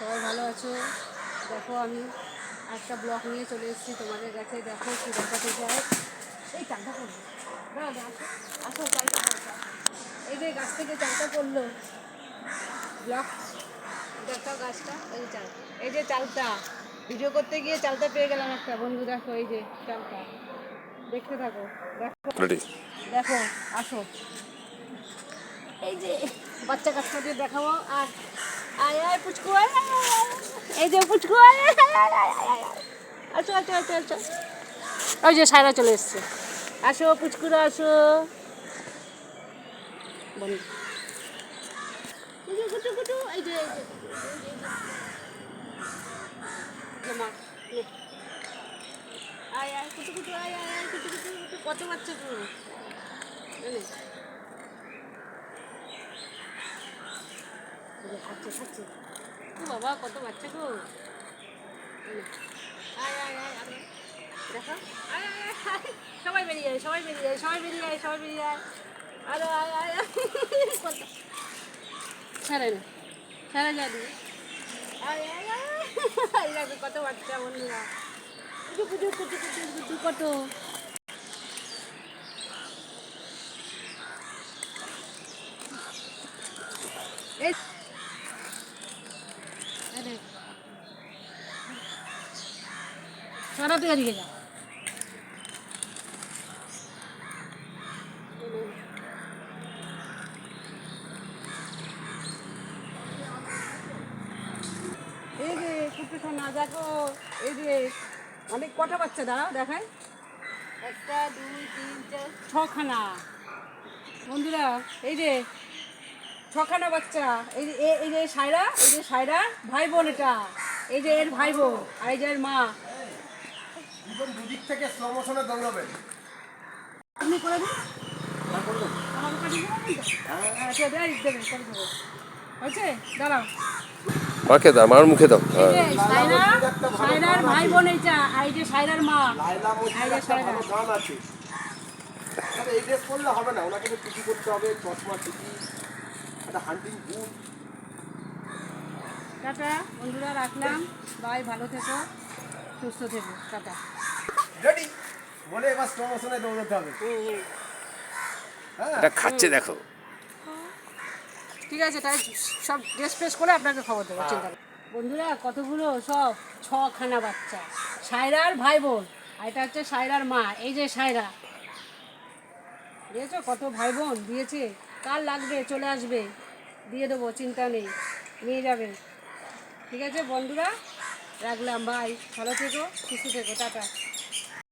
সবাই ভালো আছো? দেখো আমি একটা ব্লগ নিয়ে চলে এসেছি তোমাদের কাছে। দেখো কি দেখাতে চাই। এই চালটা করলো, আসো চালটা করলো। এই যে গাছ থেকে চালটা করলো ব্লগ দেখাও গাছটা। এই চাল, এই যে চালটা ভিডিও করতে গিয়ে চালটা পেয়ে গেলাম একটা বন্ধু। দেখো এই যে চালটা, দেখতে থাকো। দেখো দেখো, আসো। এই যে বাচ্চা কাচ্চা দিয়ে দেখাবো। আর আয় আয় পুচকু, আয় আয় আয়। এই যে পুচকু, আয় আয় আয় আয় আয় আয়। আসো আসো আসো আসো। ওই যে সায়রা চলে এসছে। আসো পুচকুরা আসো। বন্ধু কুটু কুটু কুটু, এই যে মা আয় আয় কুটু কুটু, আয় আয় আয় কুটু কুটু কুটু। কত বাচ্চা তো খাচ্ছে খাচ্ছে। ও বাবা কত বাচ্চা গো। আয় আয় আয় আয় দেখো, আয় আয় আয়। সবাই বেরিয়ে যায়, সবাই বেরিয়ে যায়, সবাই বেরিয়ে যায়, সবাই বেরিয়ে যায়। আরে আয় আয় আয়। ছাড়ে না, ছাড়া যাবে। আয় আয় আয়। দেখো কত বাচ্চা বন্ধুরা। কুটু কুটু কুটু কুটু কুটু কত। এই সারা তুই এদিকে যা। এই যে কুটু সোনা দেখো, এই যে অনেক কটা বাচ্চা দাঁড়াও দেখায়। একটা দুই তিন চার ছখানা বন্ধুরা। এই যে ছখানা বাচ্চা। এই যে এই যে সায়রা, এই যে সায়রার ভাই বোন এটা। এই যে এর ভাই বোন আর এই যে এর মা। দুদিক থেকে স্লো মোশনে দৌড়াবেন। আপনি করে দিন। আমার কাছে আচ্ছা দেয় দেবেন করে দেবো। হয়েছে দাঁড়াও। মাকে দাও, আমার মুখে দাও। এই যে সায়রা, সায়রার ভাই বোন এইটা। আর এই যে সায়রার মা। লাইলা এই মসজিদ যে একটা সায়রা। ভালো গান আছে। তাহলে এই ড্রেস পরলে হবে না, ওনাকে টুপি করতে হবে, চশমা টুপি, একটা হান্টিং বুট। টাটা বন্ধুরা, রাখলাম। বাই, ভালো থেকো, সুস্থ থেকো। টাটা। রেডি বলে এবার স্লো মোশনে দৌড়াতে হবে। হ্যাঁ এটা খাচ্ছে দেখো। ঠিক আছে, তাই সব ড্রেস ফ্রেস করে আপনাকে খবর দেবো, চিন্তা নেই। বন্ধুরা কতগুলো সব ছখানা বাচ্চা। সায়রার ভাই বোন আর এটা হচ্ছে সায়রার মা। এই যে সায়রা, দিয়েছো কত ভাই বোন দিয়েছে। কার লাগবে চলে আসবে, দিয়ে দেবো, চিন্তা নেই, নিয়ে যাবে। ঠিক আছে বন্ধুরা, রাখলাম। বাই, ভালো থেকো, সুস্থ থেকো, টাটা।